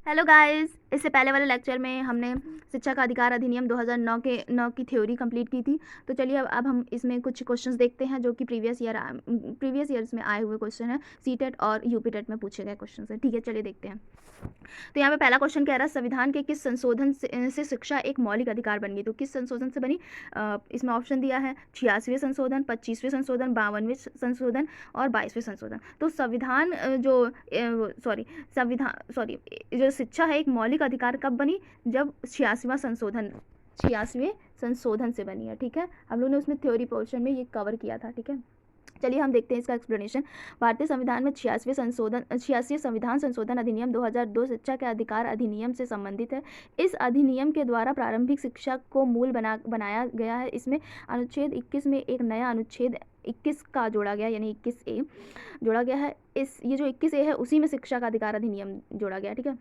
Hello guys, इससे पहले वाले लेक्चर में हमने शिक्षा का अधिकार अधिनियम 2009 की थ्योरी कंप्लीट की थी। तो चलिए अब हम इसमें कुछ क्वेश्चंस देखते हैं जो कि प्रीवियस ईयर्स में आए हुए क्वेश्चन है। सीटेट और यूपीटेट में पूछे गए क्वेश्चन है। ठीक है, चलिए देखते हैं। तो यहाँ पे पहला क्वेश्चन कह रहा है संविधान के किस संशोधन से शिक्षा एक मौलिक अधिकार बन गई। तो किस संशोधन से बनी? इसमें ऑप्शन दिया है 86वें संशोधन, 25वें संशोधन, 52वें संशोधन और 22वें संशोधन। तो संविधान जो शिक्षा है एक मौलिक अधिकार कब बनी? जब 86वें संशोधन से बनी है। ठीक है, हम लोगों ने उसमें थ्योरी पोर्शन में ये कवर किया था। ठीक है, चलिए हम देखते हैं इसका एक्सप्लेनेशन। भारतीय संविधान में 86वें संविधान संशोधन अधिनियम 2002 शिक्षा के अधिकार अधिनियम से संबंधित है। इस अधिनियम के द्वारा प्रारंभिक शिक्षा को मूल बनाया गया है। इसमें अनुच्छेद 21 में एक नया अनुच्छेद 21 का जोड़ा गया, यानी 21A जोड़ा गया है। ये जो 21A है उसी में शिक्षा का अधिकार अधिनियम जोड़ा गया। ठीक है,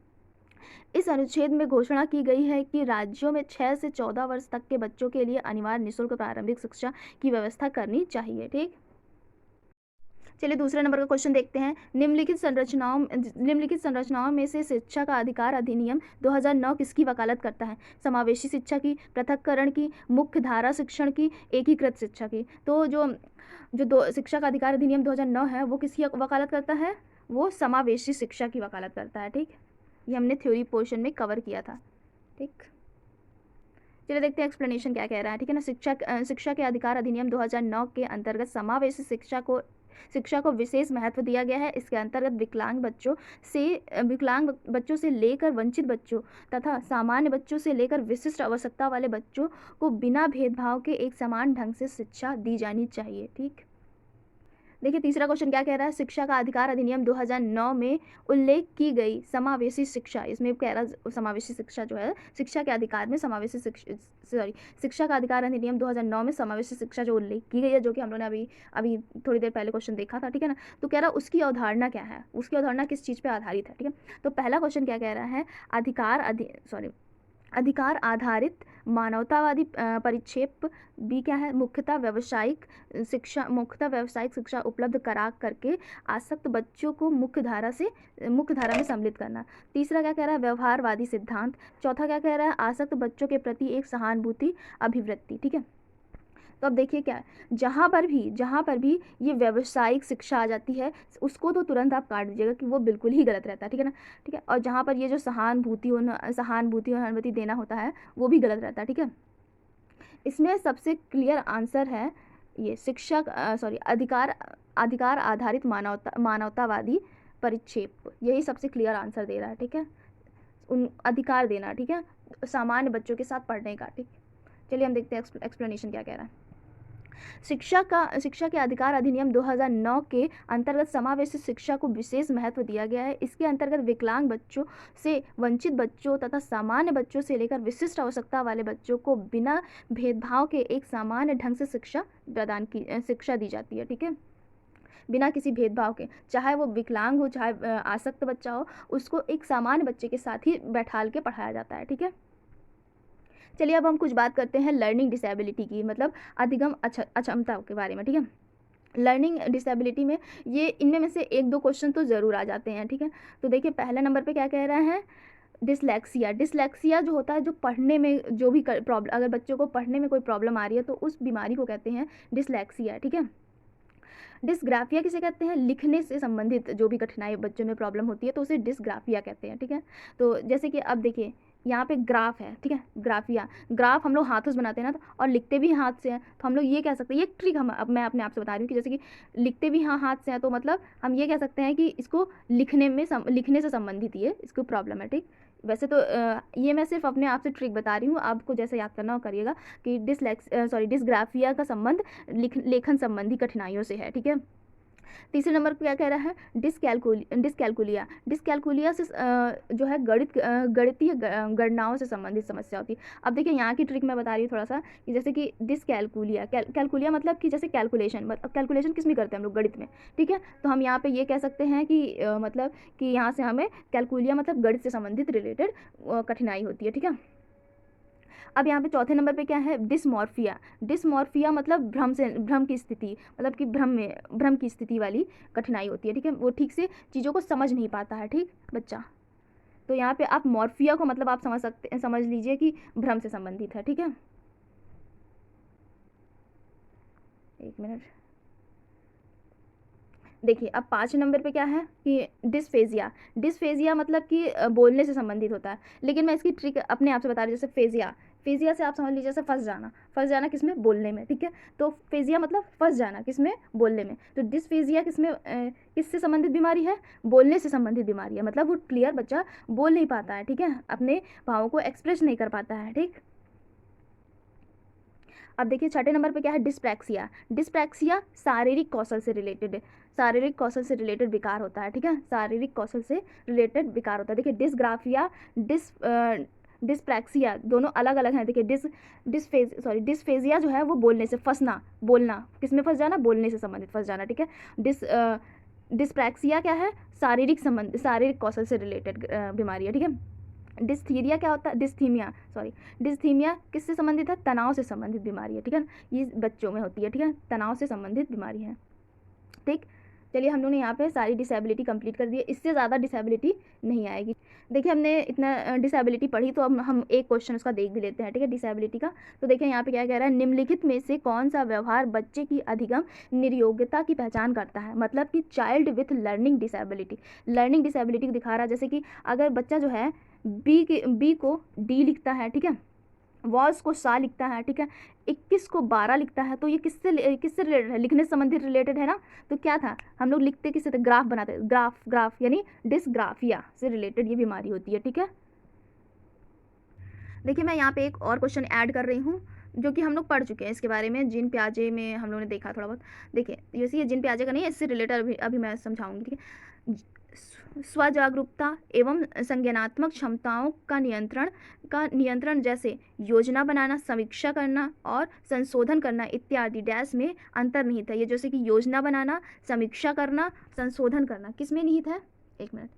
इस अनुच्छेद में घोषणा की गई है कि राज्यों में 6 से 14 वर्ष तक के बच्चों के लिए अनिवार्य निःशुल्क प्रारंभिक शिक्षा की व्यवस्था करनी चाहिए। ठीक, चलिए दूसरे नंबर का क्वेश्चन देखते हैं। निम्नलिखित संरचनाओं में से शिक्षा का अधिकार अधिनियम 2009 किसकी वकालत करता है? समावेशी शिक्षा की, पृथक्करण की, मुख्य धारा शिक्षण की, एकीकृत शिक्षा की। तो जो शिक्षा का अधिकार अधिनियम 2009 है वो किसकी वकालत करता है? वो समावेशी शिक्षा की वकालत करता है। ठीक, ये हमने थ्योरी पोर्शन में कवर किया था। ठीक, चलिए देखते हैं एक्सप्लेनेशन क्या कह रहा है। ठीक है ना, शिक्षा के अधिकार अधिनियम 2009 के अंतर्गत समावेशी शिक्षा को विशेष महत्व दिया गया है। इसके अंतर्गत विकलांग बच्चों से लेकर वंचित बच्चों तथा सामान्य बच्चों से लेकर विशिष्ट आवश्यकता वाले बच्चों को बिना भेदभाव के एक समान ढंग से शिक्षा दी जानी चाहिए। ठीक, देखिए तीसरा क्वेश्चन क्या कह रहा है। शिक्षा का अधिकार अधिनियम 2009 में उल्लेख की गई समावेशी शिक्षा, इसमें कह रहा है समावेशी शिक्षा जो है शिक्षा के अधिकार में शिक्षा का अधिकार अधिनियम 2009 में समावेशी शिक्षा जो उल्लेख की गई है, जो कि हम लोगों ने अभी थोड़ी देर पहले क्वेश्चन देखा था। ठीक है ना, तो कह रहा है उसकी अवधारणा क्या है, उसकी अवधारणा किस चीज़ पर आधारित है। ठीक है, तो पहला क्वेश्चन क्या कह रहा है, अधिकार आधारित मानवतावादी परिक्षेप। बी क्या है, मुख्यतः व्यावसायिक शिक्षा उपलब्ध करा करके आसक्त बच्चों को मुख्य धारा में सम्मिलित करना। तीसरा क्या कह रहा है, व्यवहारवादी सिद्धांत। चौथा क्या कह रहा है, आसक्त बच्चों के प्रति एक सहानुभूति अभिवृत्ति। ठीक है, तो अब देखिए क्या है, जहाँ पर भी ये व्यावसायिक शिक्षा आ जाती है उसको तो तुरंत आप काट दीजिएगा कि वो बिल्कुल ही गलत रहता है। ठीक है ना, ठीक है, और जहाँ पर ये जो सहानुभूति और अनुभूति देना होता है वो भी गलत रहता है। ठीक है, इसमें सबसे क्लियर आंसर है ये अधिकार आधारित मानवतावादी परिक्षेप, यही सबसे क्लियर आंसर दे रहा है। ठीक है, उन अधिकार देना। ठीक है, सामान्य बच्चों के साथ पढ़ने का। ठीक, चलिए हम देखते हैं एक्सप्लेनेशन क्या कह रहा है। शिक्षा के अधिकार अधिनियम 2009 के अंतर्गत समावेशी शिक्षा को विशेष महत्व दिया गया है। इसके अंतर्गत विकलांग बच्चों से वंचित बच्चों तथा सामान्य बच्चों से लेकर विशिष्ट आवश्यकता वाले बच्चों को बिना भेदभाव के एक सामान्य ढंग से शिक्षा दी जाती है। ठीक है, बिना किसी भेदभाव के, चाहे वो विकलांग हो चाहे आसक्त बच्चा हो, उसको एक सामान्य बच्चे के साथ ही बैठाल के पढ़ाया जाता है। ठीक है, चलिए अब हम कुछ बात करते हैं लर्निंग डिसेबिलिटी की, मतलब अधिगम अक्षमता के बारे में। ठीक है, लर्निंग डिसेबिलिटी में ये इनमें में से एक दो क्वेश्चन तो ज़रूर आ जाते हैं। ठीक है, तो देखिए पहले नंबर पे क्या कह रहा है, डिसलेक्सिया जो होता है, जो पढ़ने में जो भी प्रॉब्लम, अगर बच्चों को पढ़ने में कोई प्रॉब्लम आ रही है तो उस बीमारी को कहते हैं डिसलेक्सिया। ठीक है, डिस्ग्राफिया किसे कहते हैं, लिखने से संबंधित जो भी कठिनाई बच्चों में प्रॉब्लम होती है तो उसे डिस्ग्राफिया कहते हैं। ठीक है, तो जैसे कि अब देखिए यहाँ पे ग्राफ है। ठीक है, ग्राफ हम लोग हाथों से बनाते हैं ना, और लिखते भी हाथ से हैं, तो हम लोग ये कह सकते हैं, ये ट्रिक अब मैं अपने आप से बता रही हूँ कि जैसे कि लिखते भी हाथ से हैं, तो मतलब हम ये कह सकते हैं कि इसको लिखने से संबंधित ये इसको प्रॉब्लम है। ठीक, वैसे तो ये मैं सिर्फ अपने आप से ट्रिक बता रही हूँ, आपको जैसे याद करना हो करिएगा कि डिस्ग्राफिया का संबंध लेखन संबंधी कठिनाइयों से है। ठीक है, तीसरे नंबर पर क्या कह रहा है, डिस्कैलकुलिया से जो है गणितीय गणनाओं से संबंधित समस्या होती है। अब देखिए यहाँ की ट्रिक मैं बता रही हूँ थोड़ा सा, कि जैसे कि कैलकुलिया मतलब कि जैसे कैलकुलेशन किस में करते हैं हम लोग, गणित में। ठीक है, तो हम यहाँ पे ये कह सकते हैं कि मतलब कि यहाँ से हमें कैलकुलिया मतलब गणित से संबंधित रिलेटेड कठिनाई होती है। ठीक है, अब यहाँ पे चौथे नंबर पे क्या है, डिसमॉर्फिया मतलब भ्रम की स्थिति, मतलब कि भ्रम की स्थिति वाली कठिनाई होती है। ठीक है, वो ठीक से चीज़ों को समझ नहीं पाता है। ठीक बच्चा, तो यहाँ पे आप मॉर्फिया को मतलब आप समझ लीजिए कि भ्रम से संबंधित है, ठीक है। एक मिनट, देखिए अब 5 नंबर पे क्या है कि डिस्फेजिया। डिस्फेजिया मतलब कि बोलने से संबंधित होता है, लेकिन मैं इसकी ट्रिक अपने आप से बता रही हूँ। जैसे फेजिया, फेजिया से आप समझ लीजिए जैसे फंस जाना, फंस जाना किसमें, बोलने में, ठीक है। तो फेजिया मतलब फंस जाना किसमें, बोलने में। तो डिस्फेजिया किसमें किससे संबंधित बीमारी है, बोलने से संबंधित बीमारी है। मतलब वो क्लियर बच्चा बोल नहीं पाता है, ठीक है, अपने भावों को एक्सप्रेस नहीं कर पाता है, ठीक। अब देखिए 6 नंबर पे क्या है, डिस्प्रैक्सिया। डिस्प्रैक्सिया शारीरिक कौशल से रिलेटेड है, शारीरिक कौशल से रिलेटेड विकार होता है, ठीक है, शारीरिक कौशल से रिलेटेड विकार होता है। देखिए डिसग्राफिया, डिस्प्रैक्सिया दोनों अलग अलग हैं। देखिए डिस्फेजिया जो है वो बोलने से फंसना, बोलना किसमें फंस जाना, बोलने से संबंधित फंस जाना, ठीक है। डिस्प्रैक्सिया क्या है, शारीरिक कौशल से रिलेटेड बीमारी है, ठीक है। डिस्थीरिया क्या होता है, डिस्थीमिया किससे संबंधित है, तनाव से संबंधित बीमारी है, ठीक है। ये बच्चों में होती है, ठीक है, तनाव से संबंधित बीमारी है, ठीक। चलिए हम लोग ने यहाँ पे सारी डिसेबिलिटी कंप्लीट कर दी है, इससे ज़्यादा डिसेबिलिटी नहीं आएगी। देखिए हमने इतना डिसेबिलिटी पढ़ी, तो अब हम एक क्वेश्चन उसका देख भी लेते हैं, ठीक है, डिसेबिलिटी का। तो देखिए यहाँ पे क्या कह रहा है, निम्नलिखित में से कौन सा व्यवहार बच्चे की अधिगम निर्योग्यता की पहचान करता है। मतलब कि चाइल्ड विथ लर्निंग डिसेबिलिटी को दिखा रहा है। जैसे कि अगर बच्चा जो है बी को डी लिखता है, ठीक है, वॉज को सा लिखता है, ठीक है, 21 को 12 लिखता है, तो ये किससे रिलेटेड है, लिखने से संबंधित रिलेटेड है ना। तो क्या था, हम लोग लिखते किससे थे, ग्राफ बनाते, ग्राफ यानी डिसग्राफिया से रिलेटेड ये बीमारी होती है, ठीक है। देखिए मैं यहाँ पे एक और क्वेश्चन ऐड कर रही हूँ जो कि हम लोग पढ़ चुके हैं इसके बारे में, जीन पियाजे में हम लोगों ने देखा थोड़ा बहुत। देखिए जैसे ये जीन पियाजे का नहीं है, इससे रिलेटेड अभी मैं समझाऊंगी, ठीक है। स्वजागरूकता एवं संज्ञानात्मक क्षमताओं का नियंत्रण जैसे योजना बनाना, समीक्षा करना और संशोधन करना इत्यादि डैश में अंतर्निहित है। ये जैसे कि योजना बनाना, समीक्षा करना, संशोधन करना किस में निहित है, एक मिनट,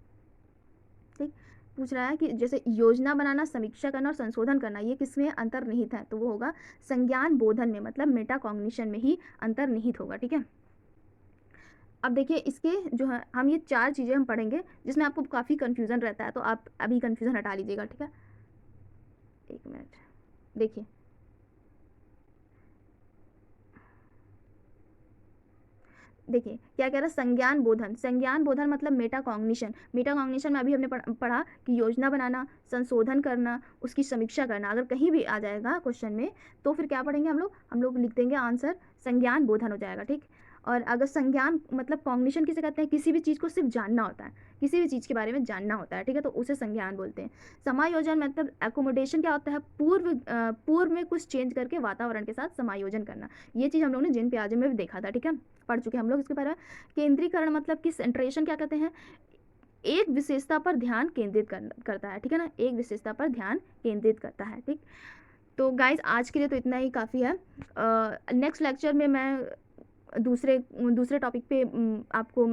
ठीक। पूछ रहा है कि जैसे योजना बनाना, समीक्षा करना और संशोधन करना ये किस में अंतर्निहित है, तो वो होगा संज्ञान बोधन में, मतलब मेटाकॉग्निशन में ही अंतर्निहित होगा, ठीक है। अब देखिए इसके जो है हम ये 4 चीज़ें हम पढ़ेंगे जिसमें आपको काफ़ी कन्फ्यूज़न रहता है, तो आप अभी कन्फ्यूज़न हटा लीजिएगा, ठीक है। एक मिनट, देखिए देखिए क्या कह रहा है, संज्ञान बोधन मतलब मेटाकॉग्निशन में अभी हमने पढ़ा कि योजना बनाना, संशोधन करना, उसकी समीक्षा करना। अगर कहीं भी आ जाएगा क्वेश्चन में तो फिर क्या पढ़ेंगे हम लोग लिख देंगे आंसर संज्ञान बोधन हो जाएगा, ठीक। और अगर संज्ञान मतलब कॉग्निशन किसे कहते हैं, किसी भी चीज़ को सिर्फ जानना होता है, किसी भी चीज़ के बारे में जानना होता है, ठीक है, तो उसे संज्ञान बोलते हैं। समायोजन मतलब एकोमोडेशन क्या होता है, पूर्व में कुछ चेंज करके वातावरण के साथ समायोजन करना। ये चीज़ हम लोग ने जीन पियाजे में भी देखा था, ठीक है, पढ़ चुके हैं हम लोग इसके बारे में। केंद्रीकरण मतलब कि सेंट्रेशन क्या कहते हैं, एक विशेषता पर ध्यान केंद्रित करता है, ठीक है ना, एक विशेषता पर ध्यान केंद्रित करता है, ठीक। तो गाइज आज के लिए तो इतना ही काफ़ी है। नेक्स्ट लेक्चर में मैं दूसरे टॉपिक पे आपको,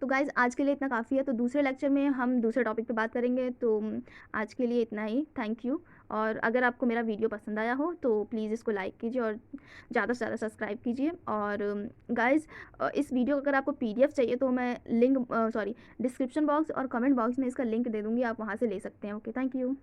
तो गाइज आज के लिए इतना काफ़ी है। तो दूसरे लेक्चर में हम दूसरे टॉपिक पे बात करेंगे। तो आज के लिए इतना ही, थैंक यू। और अगर आपको मेरा वीडियो पसंद आया हो तो प्लीज़ इसको लाइक कीजिए और ज़्यादा से ज़्यादा सब्सक्राइब कीजिए। और गाइज इस वीडियो का अगर आपको PDF चाहिए तो मैं डिस्क्रिप्शन बॉक्स और कमेंट बॉक्स में इसका लिंक दे दूँगी, आप वहाँ से ले सकते हैं। Okay, thank you.